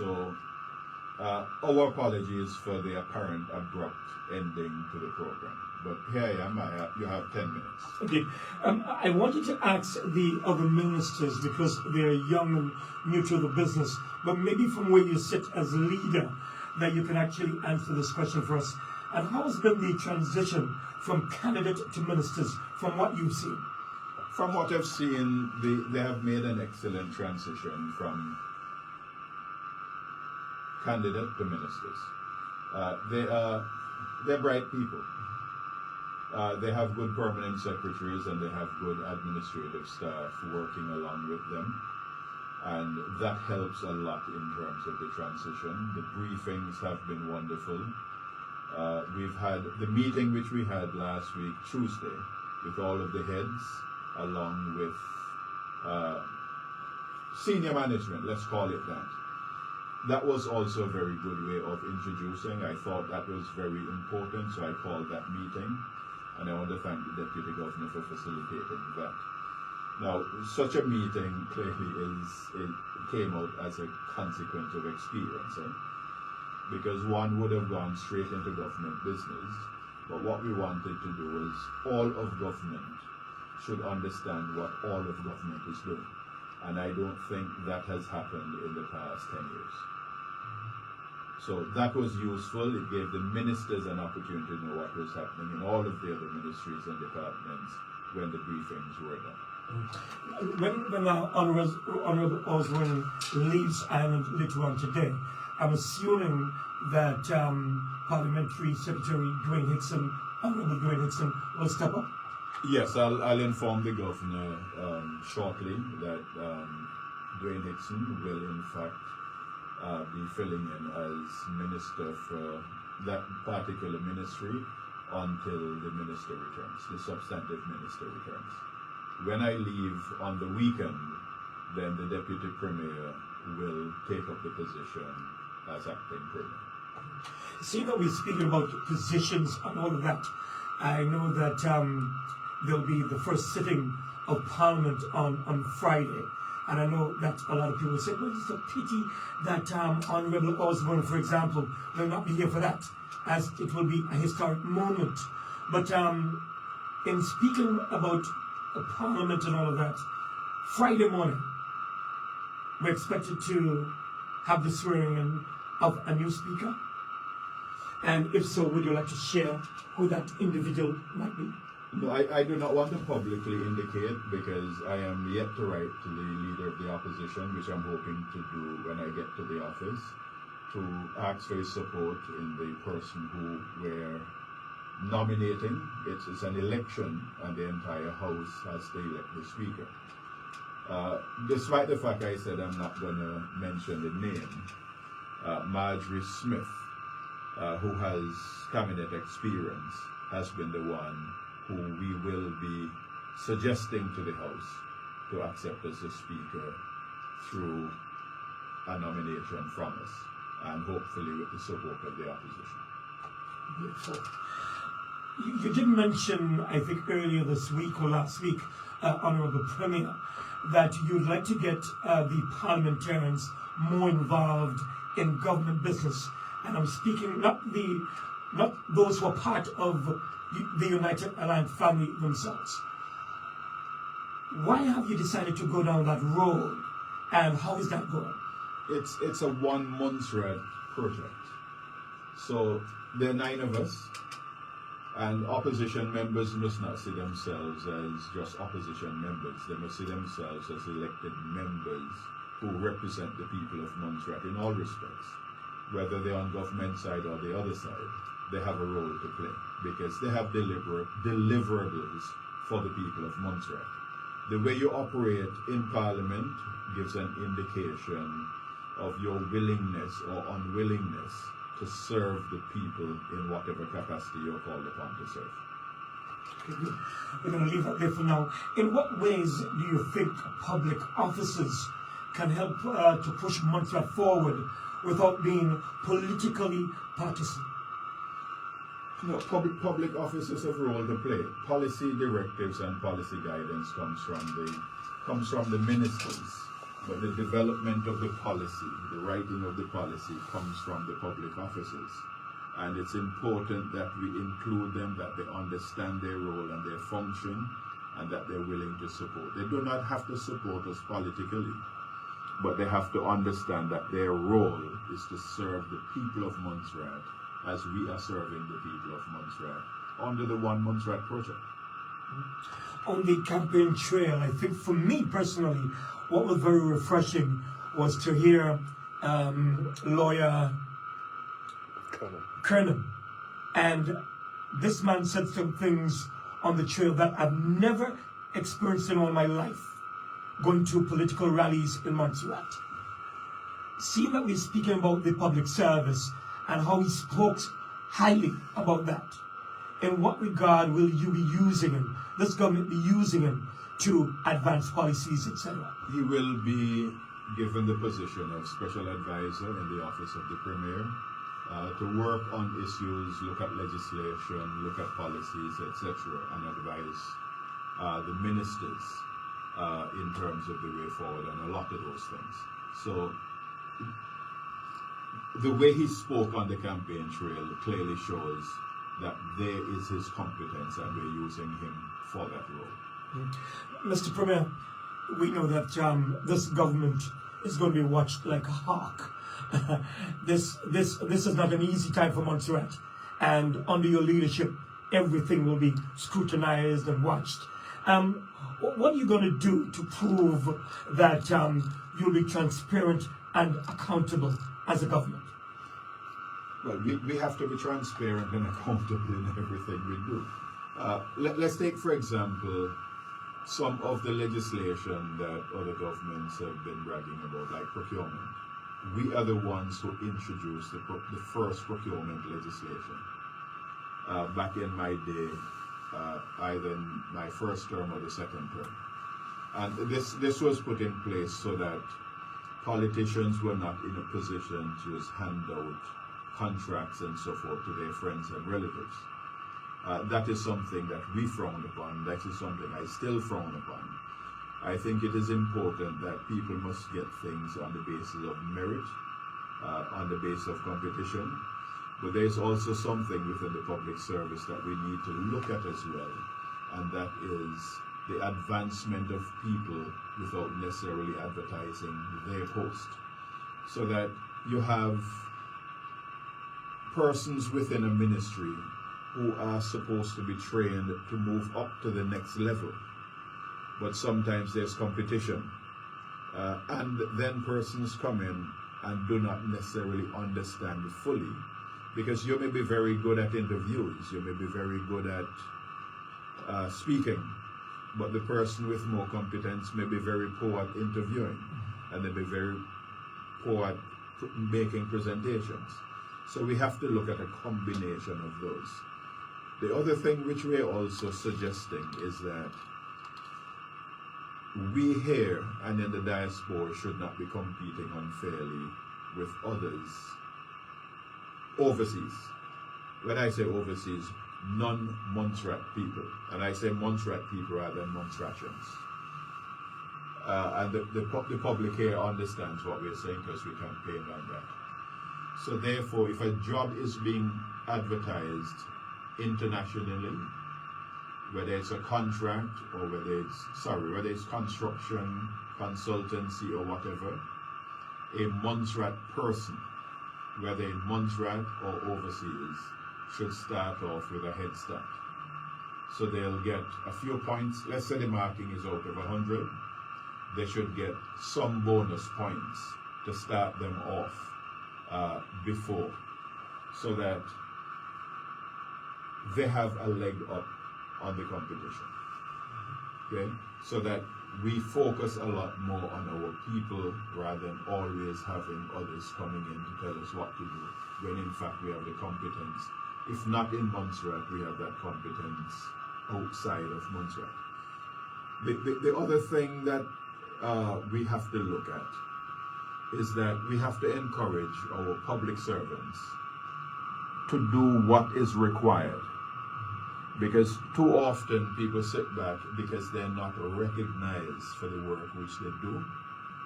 So our apologies for the apparent abrupt ending to the program. But here I am, you have 10 minutes. Okay. I wanted to ask the other ministers, because they're young and new to the business, but maybe from where you sit as leader, that you can actually answer this question for us. And how has been the transition from candidate to ministers, from what you've seen? From what I've seen, they have made an excellent transition from candidate to ministers. They're bright people. They have good permanent secretaries and they have good administrative staff working along with them. And that helps a lot in terms of the transition. The briefings have been wonderful. We've had the meeting which we had last week, Tuesday, with all of the heads, along with senior management, let's call it that. That was also a very good way of introducing. I thought that was very important, so I called that meeting. And I want to thank the Deputy Governor for facilitating that. Now, such a meeting clearly it came out as a consequence of experience, because one would have gone straight into government business, but what we wanted to do was all of government should understand what all of government is doing. And I don't think that has happened in the past 10 years. So that was useful. It gave the ministers an opportunity to know what was happening in all of the other ministries and departments when the briefings were done. When Honourable Osborne leaves Ireland later on today, I'm assuming that Parliamentary Secretary Honourable Dwayne Hickson, will step up? Yes, I'll inform the Governor shortly that Dwayne Hickson will in fact be filling in as Minister for that particular ministry until the Minister returns, the substantive Minister returns. When I leave on the weekend, then the Deputy Premier will take up the position as acting Premier. See that we're speaking about positions and all of that. I know that there'll be the first sitting of Parliament on Friday. And I know that a lot of people say, well, it's a pity that Honourable Osborne, for example, will not be here for that, as it will be a historic moment. But in speaking about Parliament and all of that, Friday morning, we're expected to have the swearing in of a new speaker. And if so, would you like to share who that individual might be? No, I do not want to publicly indicate, because I am yet to write to the Leader of the Opposition, which I'm hoping to do when I get to the office, to ask for his support in the person who we're nominating. It's an election, and the entire House has to elect the Speaker. Despite the fact I said I'm not going to mention the name, Marjorie Smith, who has cabinet experience, has been the one who we will be suggesting to the House to accept as the Speaker through a nomination from us, and hopefully with the support of the opposition. Beautiful. You did mention, I think earlier this week or last week, Honourable Premier, that you'd like to get the parliamentarians more involved in government business. And I'm speaking not those who are part of the United Alliance family themselves. Why have you decided to go down that road, and how is that going? It's a one Montserrat project. So there are 9 of us, and opposition members must not see themselves as just opposition members. They must see themselves as elected members who represent the people of Montserrat in all respects. Whether they're on government side or the other side, they have a role to play, because they have deliverables for the people of Montserrat. The way you operate in Parliament gives an indication of your willingness or unwillingness to serve the people in whatever capacity you're called upon to serve. Okay, we're going to leave that there for now. In what ways do you think public officers can help to push Montserrat forward without being politically partisan? No, public officers have a role to play. Policy directives and policy guidance comes from the ministers. But the development of the policy, the writing of the policy, comes from the public officers. And it's important that we include them, that they understand their role and their function, and that they're willing to support. They do not have to support us politically, but they have to understand that their role is to serve the people of Montserrat as we are serving the people of Montserrat under the One Montserrat project. On the campaign trail, I think for me personally, what was very refreshing was to hear lawyer Kernan. And this man said some things on the trail that I've never experienced in all my life, going to political rallies in Montserrat. Seeing that we're speaking about the public service and how he spoke highly about that, in what regard will you be using him, this government be using him to advance policies, etc.? He will be given the position of special advisor in the office of the Premier to work on issues, look at legislation, look at policies, etc., and advise the ministers in terms of the way forward on a lot of those things. So the way he spoke on the campaign trail clearly shows that there is his competence and we're using him for that role. Mr. Premier, we know that this government is going to be watched like a hawk. This is not an easy time for Montserrat, and under your leadership, everything will be scrutinized and watched. What are you going to do to prove that you'll be transparent and accountable as a government? Well, we have to be transparent and accountable in everything we do. Let's take, for example, some of the legislation that other governments have been bragging about, like procurement. We are the ones who introduced the first procurement legislation. Back in my day, either in my first term or the second term. And this was put in place so that politicians were not in a position to just hand out contracts and so forth to their friends and relatives. That is something that we frown upon. That is something I still frown upon. I think it is important that people must get things on the basis of merit, on the basis of competition. But there's also something within the public service that we need to look at as well, and that is the advancement of people without necessarily advertising their post. So that you have persons within a ministry who are supposed to be trained to move up to the next level. But sometimes there's competition. And then persons come in and do not necessarily understand fully. Because you may be very good at interviews, you may be very good at speaking, but the person with more competence may be very poor at interviewing, and they may be very poor at making presentations. So we have to look at a combination of those. The other thing which we are also suggesting is that we here and in the diaspora should not be competing unfairly with others overseas. When I say overseas, non-Montserrat people, and I say Montserrat people rather than Montserratians. And the public here understands what we're saying because we campaign on that. So therefore, if a job is being advertised internationally, whether it's a contract or whether it's construction, consultancy or whatever, a Montserrat person, whether in Montserrat or overseas, should start off with a head start. So they'll get a few points. Let's say the marking is out of 100. They should get some bonus points to start them off before, so that they have a leg up on the competition. Okay? So that we focus a lot more on our people rather than always having others coming in to tell us what to do, when in fact we have the competence. If not in Montserrat, we have that competence outside of Montserrat. The other thing that we have to look at is that we have to encourage our public servants to do what is required. Because too often people sit back because they're not recognized for the work which they do.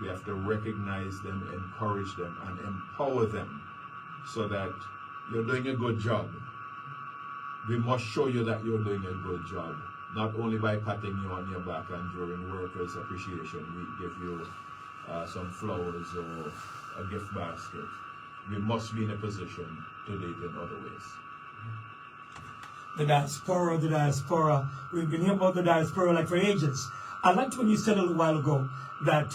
We have to recognize them, encourage them, and empower them so that you're doing a good job. We must show you that you're doing a good job, not only by patting you on your back and during Workers' Appreciation Week give you some flowers or a gift basket. We must be in a position to do it in other ways. The diaspora. We've been hearing about the diaspora like for ages. I liked when you said a little while ago that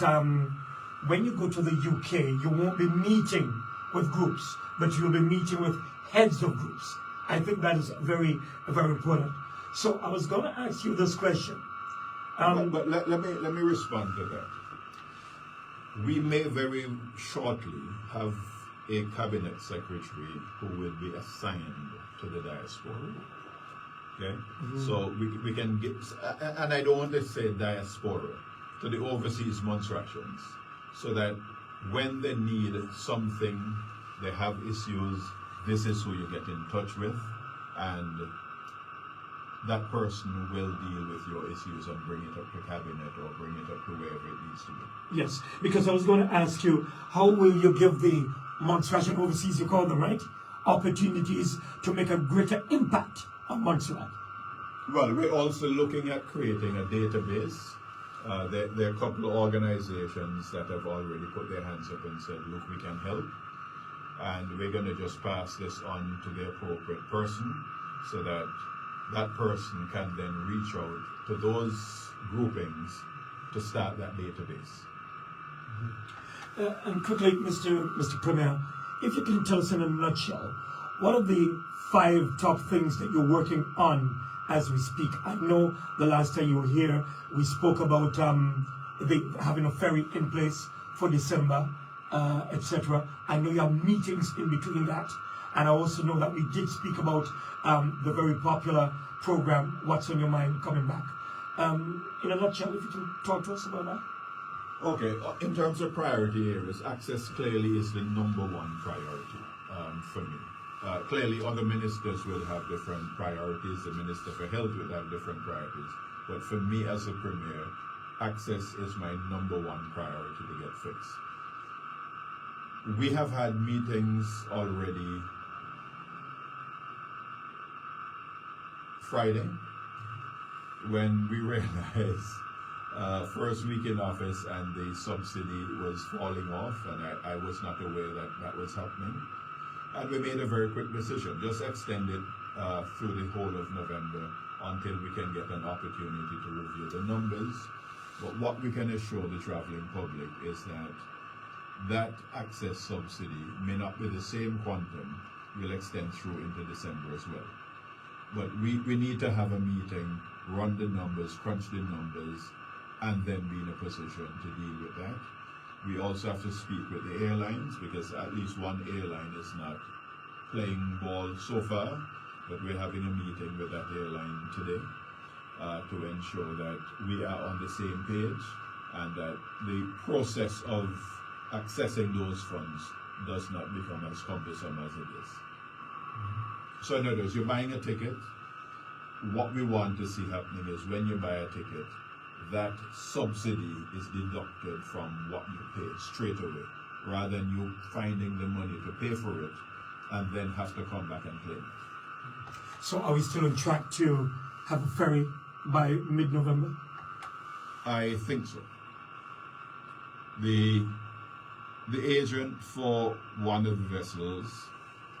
when you go to the UK, you won't be meeting with groups, but you'll be meeting with heads of groups. I think that is very, very important. So I was going to ask you this question. But let me respond to that. We may very shortly have a cabinet secretary who will be assigned to the diaspora. Okay, so we can get, and I don't want to say diaspora, to the overseas Montserratians, so that when they need something, they have issues, this is who you get in touch with, and that person will deal with your issues and bring it up to cabinet or bring it up to wherever it needs to be. Yes, because I was going to ask you, how will you give the Montserratian overseas, you call them, right, opportunities to make a greater impact on Montserrat? Well, we're also looking at creating a database. There are a couple of organizations that have already put their hands up and said, look, we can help. And we're going to just pass this on to the appropriate person so that that person can then reach out to those groupings to start that database. And quickly, Mr. Premier, if you can tell us in a nutshell, what are the 5 top things that you're working on as we speak? I know the last time you were here, we spoke about having a ferry in place for December, etc. I know you have meetings in between that. And I also know that we did speak about the very popular program, What's on Your Mind, coming back. In a nutshell, if you can talk to us about that. Okay, in terms of priority areas, access clearly is the #1 priority for me. Clearly, other ministers will have different priorities. The Minister for Health will have different priorities. But for me as a Premier, access is my #1 priority to get fixed. We have had meetings already Friday when we realized first week in office and the subsidy was falling off, and I was not aware that that was happening. And we made a very quick decision, just extend it through the whole of November until we can get an opportunity to review the numbers. But what we can assure the traveling public is that that access subsidy may not be the same quantum, will extend through into December as well. But we need to have a meeting, run the numbers, crunch the numbers, and then be in a position to deal with that. We also have to speak with the airlines, because at least one airline is not playing ball so far, but we're having a meeting with that airline today to ensure that we are on the same page and that the process of accessing those funds does not become as cumbersome as it is. So in other words, you're buying a ticket. What we want to see happening is when you buy a ticket, that subsidy is deducted from what you pay straight away, rather than you finding the money to pay for it and then have to come back and claim it. So are we still on track to have a ferry by mid-November? I think so. The agent for one of the vessels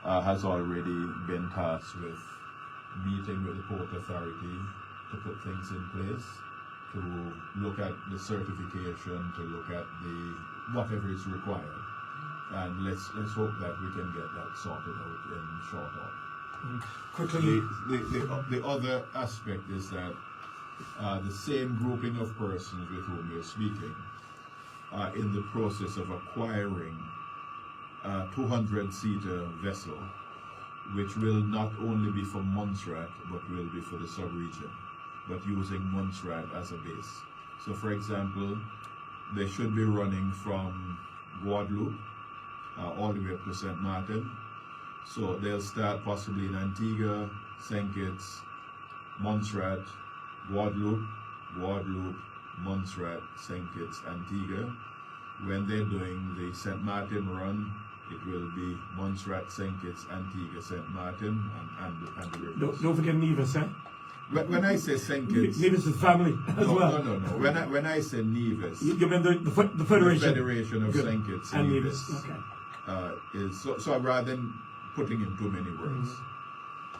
has already been tasked with meeting with the Port Authority to put things in place, to look at the certification, to look at the whatever is required, and let's hope that we can get that sorted out in short order. Quickly, the other aspect is that the same grouping of persons with whom we are speaking are in the process of acquiring a 200-seater vessel, which will not only be for Montserrat, but will be for the sub-region, but using Montserrat as a base. So for example, they should be running from Guadeloupe all the way up to St. Martin. So they'll start possibly in Antigua, St. Kitts, Montserrat, Guadeloupe, Montserrat, St. Kitts, Antigua, when they're doing the St. Martin run, it will be Montserrat, St. Kitts, Antigua, St. Martin, and the rivers. Don't forget Nevis, eh? When I say St. Kitts, Nevis is family as well. No. When I say Nevis, you mean the Federation? The Federation of St. Kitts and Nevis. Okay. Is so rather than putting in too many words.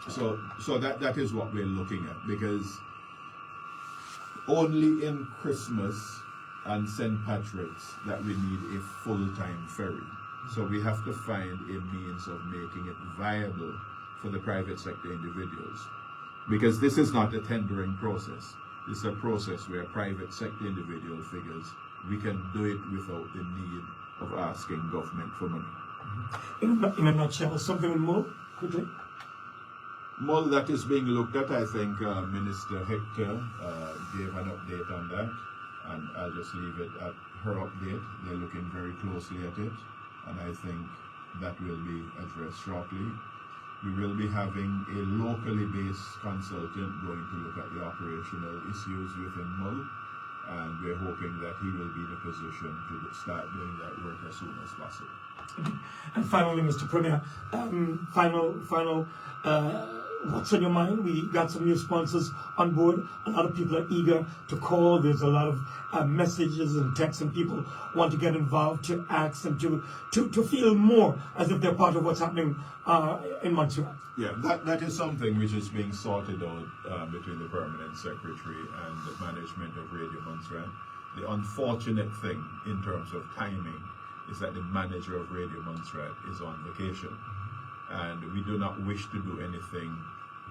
So that is what we're looking at, because only in Christmas and St. Patrick's that we need a full-time ferry. So we have to find a means of making it viable for the private sector individuals. Because this is not a tendering process. This is a process where private sector individual figures, we can do it without the need of asking government for money. In a nutshell, something more quickly? More that is being looked at. I think Minister Hector gave an update on that, and I'll just leave it at her update. They're looking very closely at it, and I think that will be addressed shortly. We will be having a locally based consultant going to look at the operational issues within Mull, and we're hoping that he will be in a position to start doing that work as soon as possible. And finally, Mr. Premier, what's on your mind? We got some new sponsors on board. A lot of people are eager to call. There's a lot of messages and texts, and people want to get involved, to ask and to feel more as if they're part of what's happening in Montserrat. Yeah, that is something which is being sorted out between the Permanent Secretary and the management of Radio Montserrat. The unfortunate thing in terms of timing is that the manager of Radio Montserrat is on vacation. And we do not wish to do anything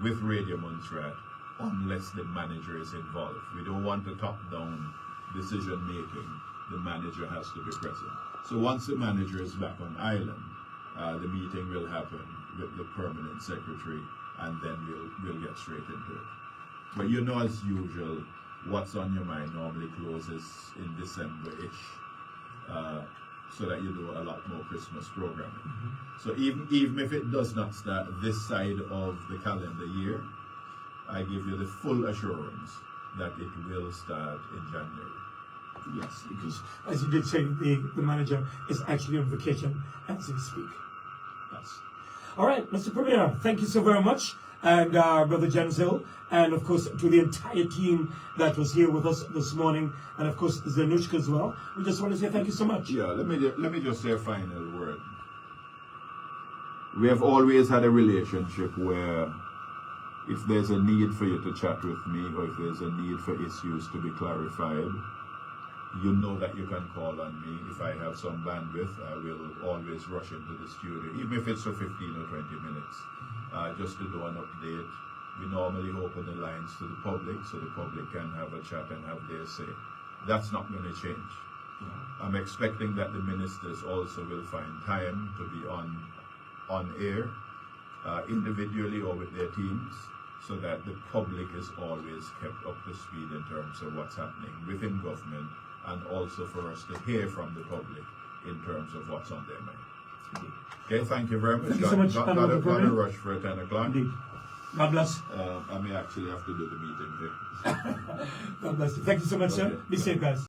with Radio Montserrat unless the manager is involved. We don't want the top-down decision making. The manager has to be present. So once the manager is back on island, the meeting will happen with the Permanent Secretary, and then we'll get straight into it. But you know, as usual, what's on your mind normally closes in December-ish. So that you do a lot more Christmas programming. So even if it does not start this side of the calendar year, I give you the full assurance that it will start in January. Yes, because as you did say, the manager is actually on vacation as we speak. Yes. All right, Mr. Premier, thank you so very much. And Brother Janzel, and of course to the entire team that was here with us this morning, and of course Zanushka as well. We just want to say thank you so much. Yeah, let me just say a final word. We have always had a relationship where if there's a need for you to chat with me, or if there's a need for issues to be clarified, you know that you can call on me. If I have some bandwidth, I will always rush into the studio, even if it's for 15 or 20 minutes. Just to do an update. We normally open the lines to the public so the public can have a chat and have their say. That's not going to change. I'm expecting that the ministers also will find time to be on air, individually or with their teams, so that the public is always kept up to speed in terms of what's happening within government, and also for us to hear from the public in terms of what's on their mind. Okay, thank you very much. Thank you so much. Got a rush for 10 o'clock. Indeed. God bless. I may actually have to do the meeting here. God bless you. Thank you so much, sir. Be safe, guys.